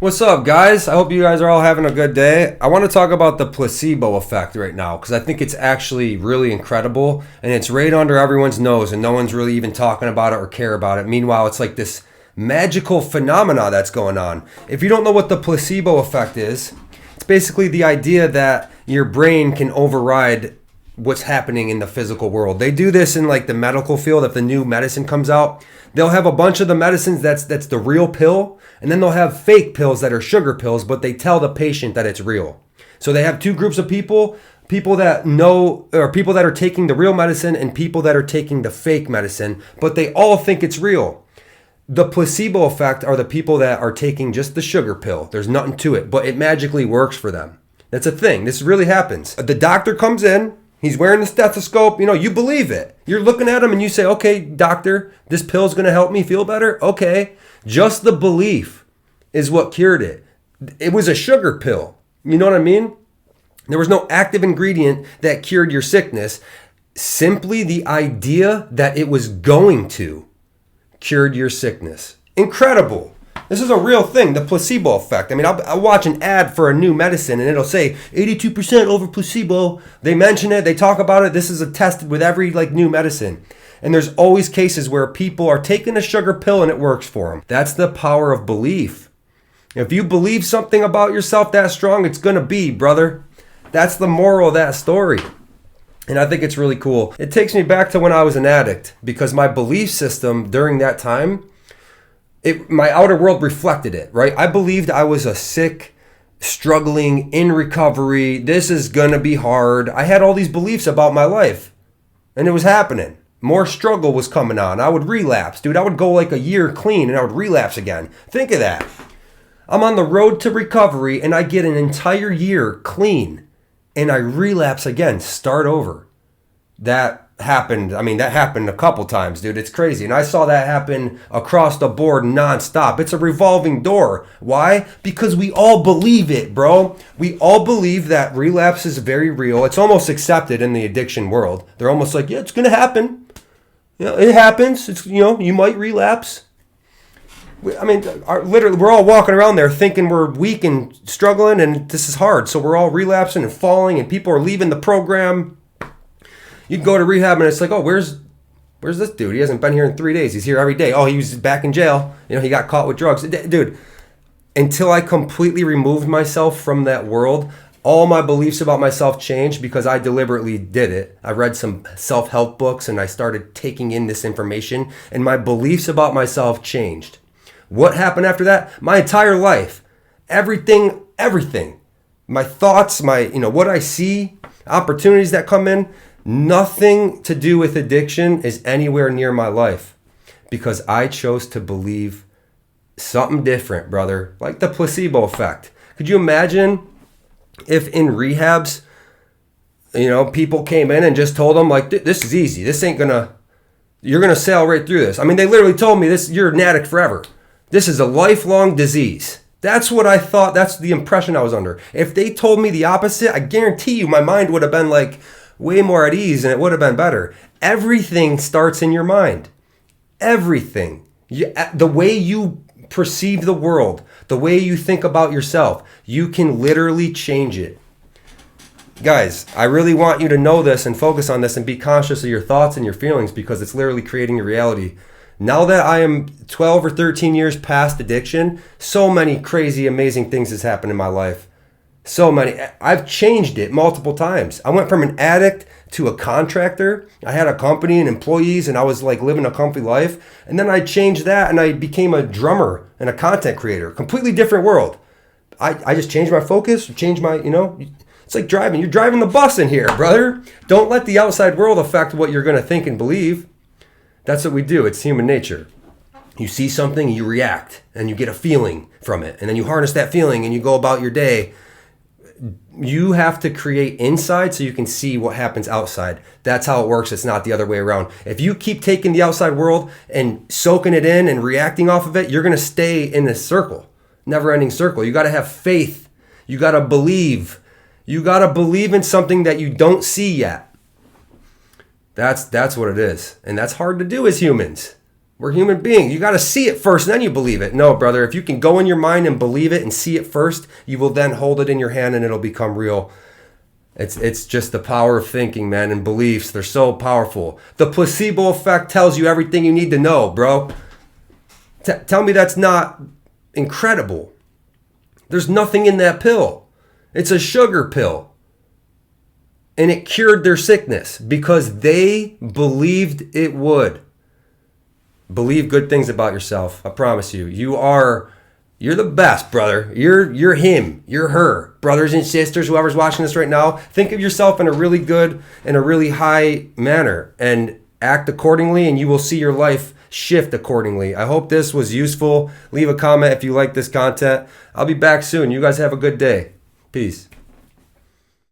What's up, guys? I hope you guys are all having a good day. I want to talk about the placebo effect right now because I think it's actually really incredible and it's right under everyone's nose and no one's really even talking about it or care about it. Meanwhile, it's like this magical phenomena that's going on. If you don't know what the placebo effect is, it's basically the idea that your brain can override what's happening in the physical world. They do this in like the medical field. If the new medicine comes out, they'll have a bunch of the medicines that's the real pill, and then they'll have fake pills that are sugar pills, but they tell the patient that it's real. So they have two groups of people that know, or people that are taking the real medicine and people that are taking the fake medicine, but they all think it's real. The placebo effect are the people that are taking just the sugar pill. There's nothing to it, but it magically works for them. That's a thing. This really happens. The doctor comes in, he's wearing the stethoscope, you believe it. You're looking at him and you say, okay, doctor, this pill's gonna help me feel better? Okay. Just the belief is what cured it. It was a sugar pill. You know what I mean? There was no active ingredient that cured your sickness. Simply the idea that it was going to cured your sickness. Incredible. This is a real thing, the placebo effect. I mean, I'll watch an ad for a new medicine and it'll say 82% over placebo. They mention it, they talk about it. This is tested with every new medicine. And there's always cases where people are taking a sugar pill and it works for them. That's the power of belief. If you believe something about yourself that strong, it's going to be, brother. That's the moral of that story. And I think it's really cool. It takes me back to when I was an addict because my belief system during that time, my outer world reflected it, right? I believed I was a sick, struggling, in recovery. This is going to be hard. I had all these beliefs about my life and it was happening. More struggle was coming on. I would relapse. Dude, I would go like a year clean and I would relapse again. Think of that. I'm on the road to recovery and I get an entire year clean and I relapse again, start over. That happened. I mean, that happened a couple times, dude. It's crazy. And I saw that happen across the board nonstop. It's a revolving door. Why? Because we all believe it, bro. We all believe that relapse is very real. It's almost accepted in the addiction world. They're almost like, yeah, it's going to happen. It happens. It's, you might relapse. Literally, we're all walking around there thinking we're weak and struggling and this is hard. So we're all relapsing and falling and people are leaving the program. You go to rehab and it's like, oh, where's this dude? He hasn't been here in 3 days. He's here every day. Oh, he was back in jail. He got caught with drugs. Dude, until I completely removed myself from that world, all my beliefs about myself changed because I deliberately did it. I read some self-help books and I started taking in this information and my beliefs about myself changed. What happened after that? My entire life, everything, my thoughts, what I see, opportunities that come in, nothing to do with addiction is anywhere near my life because I chose to believe something different, brother, like the placebo effect. Could you imagine if in rehabs, people came in and just told them this is easy. This ain't you're gonna sail right through this. I mean, they literally told me this, you're an addict forever. This is a lifelong disease. That's what I thought. That's the impression I was under. If they told me the opposite, I guarantee you my mind would have been way more at ease and it would have been better. Everything starts in your mind. Everything. The way you perceive the world, the way you think about yourself, you can literally change it. Guys, I really want you to know this and focus on this and be conscious of your thoughts and your feelings because it's literally creating your reality. Now that I am 12 or 13 years past addiction, so many crazy, amazing things has happened in my life. So many. I've changed it multiple times. I went from an addict to a contractor. I had a company and employees and I was living a comfy life. And then I changed that and I became a drummer and a content creator. Completely different world. I just changed my focus, changed my, it's like driving. You're driving the bus in here, brother. Don't let the outside world affect what you're going to think and believe. That's what we do. It's human nature. You see something, you react, and you get a feeling from it. And then you harness that feeling and you go about your day. You have to create inside so you can see what happens outside. That's how it works. It's not the other way around. If you keep taking the outside world and soaking it in and reacting off of it, you're going to stay in this circle, never-ending circle. You got to have faith. You got to believe. You got to believe in something that you don't see yet. That's what it is. And that's hard to do as humans. We're human beings. You got to see it first, then you believe it. No, brother, if you can go in your mind and believe it and see it first, you will then hold it in your hand and it'll become real. It's just the power of thinking, man, and beliefs. They're so powerful. The placebo effect tells you everything you need to know, bro. Tell me that's not incredible. There's nothing in that pill. It's a sugar pill. And it cured their sickness because they believed it would. Believe good things about yourself. I promise you. You're the best, brother. You're him. You're her. Brothers and sisters, whoever's watching this right now, think of yourself in a really good and a really high manner and act accordingly, and you will see your life shift accordingly. I hope this was useful. Leave a comment if you like this content. I'll be back soon. You guys have a good day. Peace.